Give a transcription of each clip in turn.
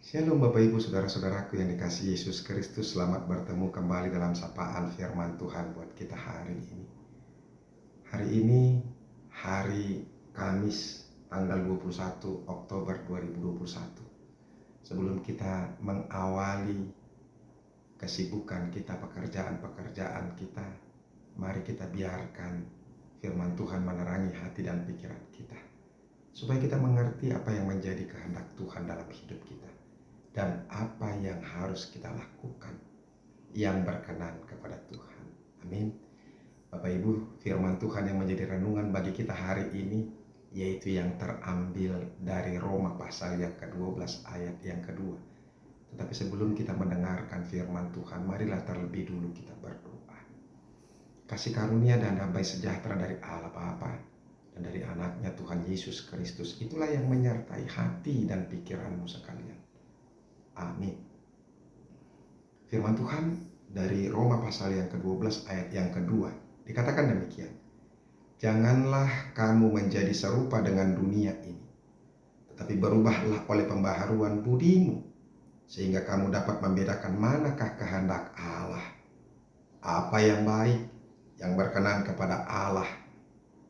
Shalom Bapak Ibu Saudara-saudaraku yang dikasihi Yesus Kristus. Selamat bertemu kembali dalam sapaan firman Tuhan buat kita hari ini. Hari ini hari Kamis tanggal 21 Oktober 2021. Sebelum kita mengawali kesibukan kita, pekerjaan-pekerjaan kita, mari kita biarkan firman Tuhan menerangi hati dan pikiran kita, supaya kita mengerti apa yang menjadi kehendak Tuhan dalam hidup kita dan apa yang harus kita lakukan yang berkenan kepada Tuhan. Amin. Bapak Ibu, firman Tuhan yang menjadi renungan bagi kita hari ini yaitu yang terambil dari Roma pasal yang ke-12 ayat yang kedua. Tetapi sebelum kita mendengarkan firman Tuhan, marilah terlebih dulu kita berdoa. Kasih karunia dan damai sejahtera dari Allah Bapa dan dari anaknya Tuhan Yesus Kristus, itulah yang menyertai hati dan pikiranmu sekalian. Amin. Firman Tuhan dari Roma pasal yang ke-12 ayat yang kedua dikatakan demikian. Janganlah kamu menjadi serupa dengan dunia ini, tetapi berubahlah oleh pembaharuan budimu, sehingga kamu dapat membedakan manakah kehendak Allah, apa yang baik, yang berkenan kepada Allah,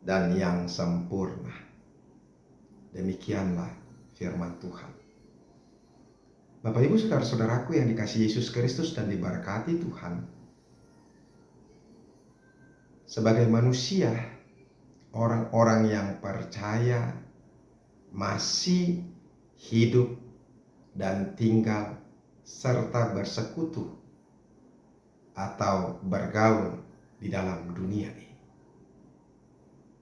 dan yang sempurna. Demikianlah firman Tuhan. Bapak Ibu Saudara-saudaraku yang dikasihi Yesus Kristus dan diberkati Tuhan. Sebagai manusia, orang-orang yang percaya masih hidup dan tinggal serta bersekutu atau bergaul di dalam dunia ini.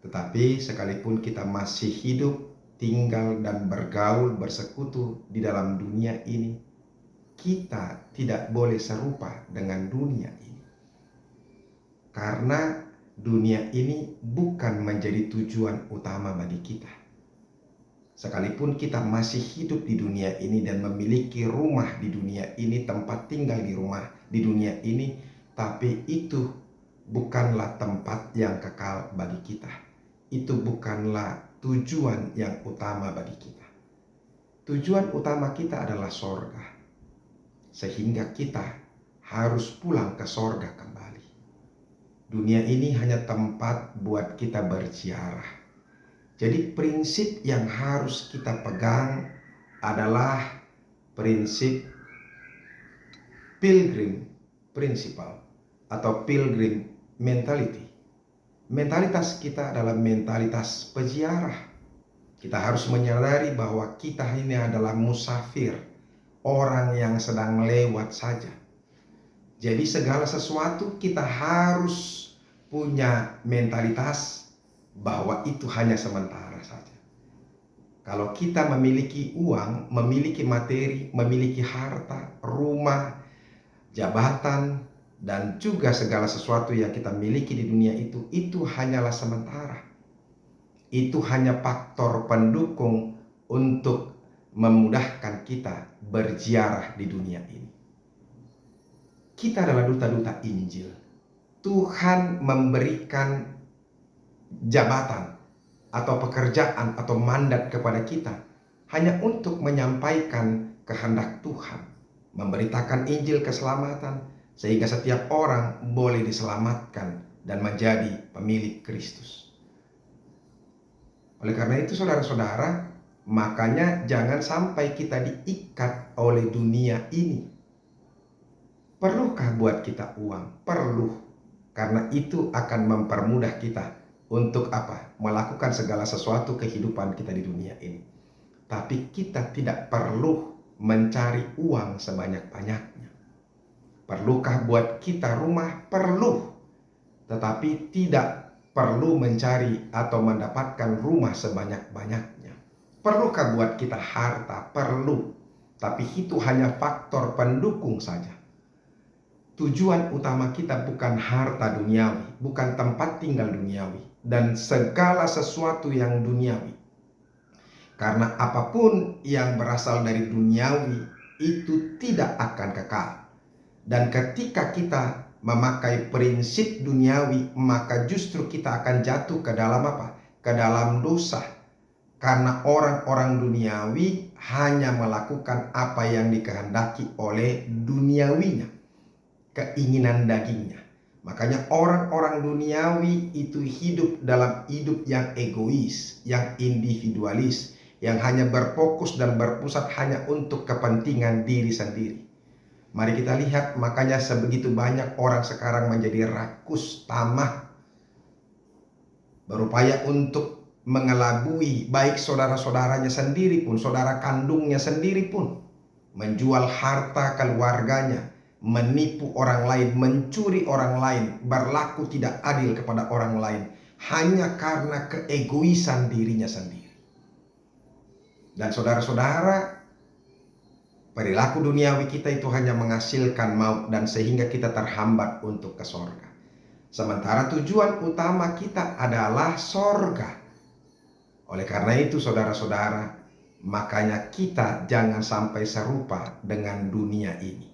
Tetapi sekalipun kita masih hidup, tinggal dan bergaul bersekutu di dalam dunia ini, kita tidak boleh serupa dengan dunia ini. Karena dunia ini bukan menjadi tujuan utama bagi kita. Sekalipun kita masih hidup di dunia ini dan memiliki rumah di dunia ini, tempat tinggal di dunia ini, tapi itu bukanlah tempat yang kekal bagi kita. Itu bukanlah tujuan yang utama bagi kita. Tujuan utama kita adalah sorga, sehingga kita harus pulang ke sorga kembali. Dunia ini hanya tempat buat kita berziarah. Jadi prinsip yang harus kita pegang adalah prinsip pilgrim principle atau pilgrim mentality. Mentalitas kita adalah mentalitas peziarah. Kita harus menyadari bahwa kita ini adalah musafir, orang yang sedang lewat saja. Jadi segala sesuatu kita harus punya mentalitas bahwa itu hanya sementara saja. Kalau kita memiliki uang, memiliki materi, memiliki harta, rumah, jabatan, dan juga segala sesuatu yang kita miliki di dunia itu hanyalah sementara. Itu hanya faktor pendukung untuk memudahkan kita berziarah di dunia ini. Kita adalah duta-duta Injil. Tuhan memberikan jabatan atau pekerjaan atau mandat kepada kita hanya untuk menyampaikan kehendak Tuhan, memberitakan Injil keselamatan, sehingga setiap orang boleh diselamatkan dan menjadi pemilik Kristus. Oleh karena itu saudara-saudara, makanya jangan sampai kita diikat oleh dunia ini. Perlukah buat kita uang? Perlu. Karena itu akan mempermudah kita untuk apa? Melakukan segala sesuatu kehidupan kita di dunia ini. Tapi kita tidak perlu mencari uang sebanyak-banyaknya. Perlukah buat kita rumah? Perlu. Tetapi tidak perlu mencari atau mendapatkan rumah sebanyak-banyaknya. Perlukah buat kita harta? Perlu. Tapi itu hanya faktor pendukung saja. Tujuan utama kita bukan harta duniawi, bukan tempat tinggal duniawi, dan segala sesuatu yang duniawi. Karena apapun yang berasal dari duniawi itu tidak akan kekal. Dan ketika kita memakai prinsip duniawi, maka justru kita akan jatuh ke dalam apa? Ke dalam dosa. Karena orang-orang duniawi hanya melakukan apa yang dikehendaki oleh duniawinya, keinginan dagingnya. Makanya orang-orang duniawi itu hidup dalam hidup yang egois, yang individualis, yang hanya berfokus dan berpusat hanya untuk kepentingan diri sendiri. Mari kita lihat, makanya sebegitu banyak orang sekarang menjadi rakus, tamah, berupaya untuk mengelabui baik saudara-saudaranya sendiri pun, saudara kandungnya sendiri pun, menjual harta keluarganya, menipu orang lain, mencuri orang lain, berlaku tidak adil kepada orang lain, hanya karena keegoisan dirinya sendiri. Dan saudara-saudara, perilaku duniawi kita itu hanya menghasilkan maut, dan sehingga kita terhambat untuk ke sorga. Sementara tujuan utama kita adalah sorga. Oleh karena itu saudara-saudara, makanya kita jangan sampai serupa dengan dunia ini.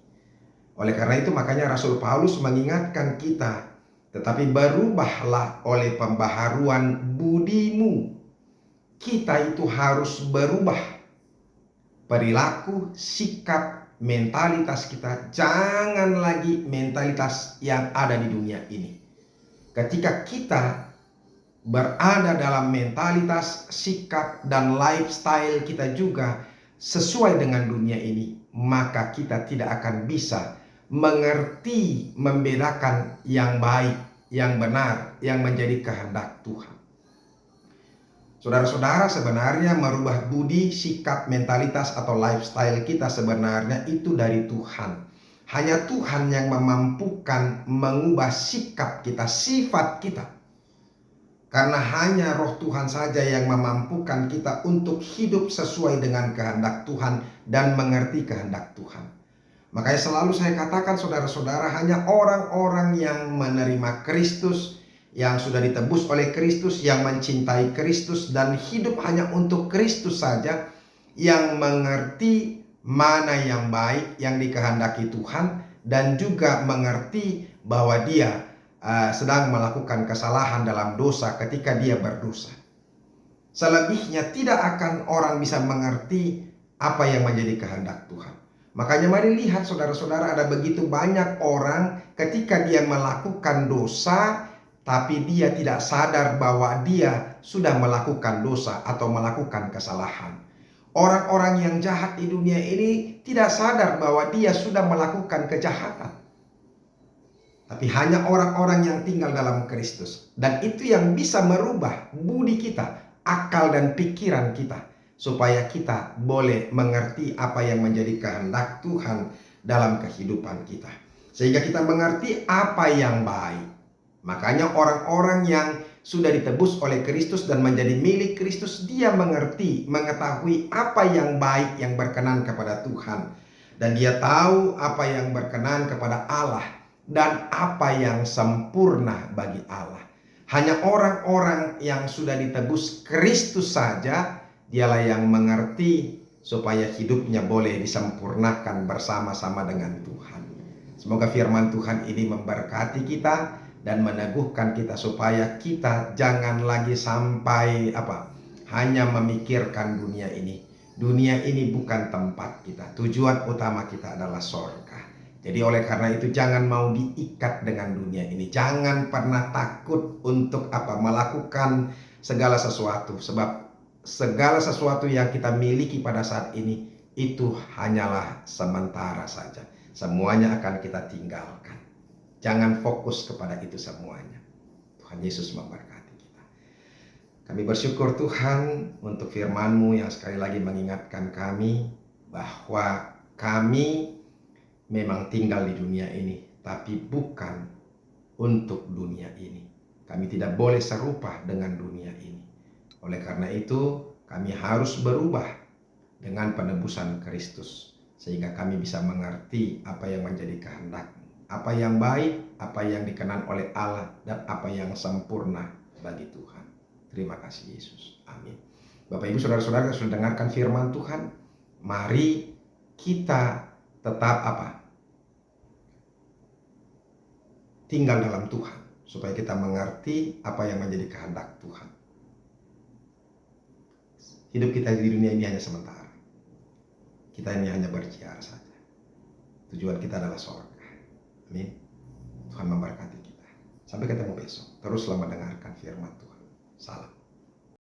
Oleh karena itu makanya Rasul Paulus mengingatkan kita, tetapi berubahlah oleh pembaharuan budimu. Kita itu harus berubah perilaku, sikap, mentalitas kita. Jangan lagi mentalitas yang ada di dunia ini. Ketika kita berada dalam mentalitas, sikap, dan lifestyle kita juga sesuai dengan dunia ini, maka kita tidak akan bisa mengerti, membedakan yang baik, yang benar, yang menjadi kehendak Tuhan. Saudara-saudara, sebenarnya merubah budi, sikap, mentalitas, atau lifestyle kita sebenarnya itu dari Tuhan. Hanya Tuhan yang memampukan mengubah sikap kita, sifat kita. Karena hanya Roh Tuhan saja yang memampukan kita untuk hidup sesuai dengan kehendak Tuhan dan mengerti kehendak Tuhan. Makanya selalu saya katakan saudara-saudara, hanya orang-orang yang menerima Kristus, yang sudah ditebus oleh Kristus, yang mencintai Kristus dan hidup hanya untuk Kristus saja, yang mengerti mana yang baik yang dikehendaki Tuhan, dan juga mengerti bahwa dia sedang melakukan kesalahan dalam dosa ketika dia berdosa. Selebihnya tidak akan orang bisa mengerti apa yang menjadi kehendak Tuhan. Makanya mari lihat saudara-saudara, ada begitu banyak orang ketika dia melakukan dosa, tapi dia tidak sadar bahwa dia sudah melakukan dosa atau melakukan kesalahan. Orang-orang yang jahat di dunia ini tidak sadar bahwa dia sudah melakukan kejahatan. Tapi hanya orang-orang yang tinggal dalam Kristus. Dan itu yang bisa merubah budi kita, akal dan pikiran kita, supaya kita boleh mengerti apa yang menjadi kehendak Tuhan dalam kehidupan kita. Sehingga kita mengerti apa yang baik. Makanya orang-orang yang sudah ditebus oleh Kristus dan menjadi milik Kristus, dia mengerti, mengetahui apa yang baik, yang berkenan kepada Tuhan. Dan dia tahu apa yang berkenan kepada Allah dan apa yang sempurna bagi Allah. Hanya orang-orang yang sudah ditebus Kristus saja, dialah yang mengerti supaya hidupnya boleh disempurnakan bersama-sama dengan Tuhan. Semoga firman Tuhan ini memberkati kita dan meneguhkan kita supaya kita jangan lagi sampai hanya memikirkan dunia ini. Dunia ini bukan tempat kita. Tujuan utama kita adalah sorga. Jadi oleh karena itu jangan mau diikat dengan dunia ini. Jangan pernah takut untuk melakukan segala sesuatu. Sebab segala sesuatu yang kita miliki pada saat ini itu hanyalah sementara saja. Semuanya akan kita tinggalkan. Jangan fokus kepada itu semuanya. Tuhan Yesus memberkati kita. Kami bersyukur Tuhan untuk firman-Mu yang sekali lagi mengingatkan kami bahwa kami memang tinggal di dunia ini, tapi bukan untuk dunia ini. Kami tidak boleh serupa dengan dunia ini. Oleh karena itu, kami harus berubah dengan penebusan Kristus, sehingga kami bisa mengerti apa yang menjadi kehendak-Mu, apa yang baik, apa yang dikenan oleh Allah, dan apa yang sempurna bagi Tuhan. Terima kasih Yesus. Amin. Bapak Ibu saudara-saudara yang sudah dengarkan firman Tuhan, mari kita tetap tinggal dalam Tuhan, supaya kita mengerti apa yang menjadi kehendak Tuhan. Hidup kita di dunia ini hanya sementara. Kita ini hanya berjiar saja. Tujuan kita adalah surga. Amin. Tuhan memberkati kita. Sampai ketemu besok. Teruslah mendengarkan firman Tuhan. Salam.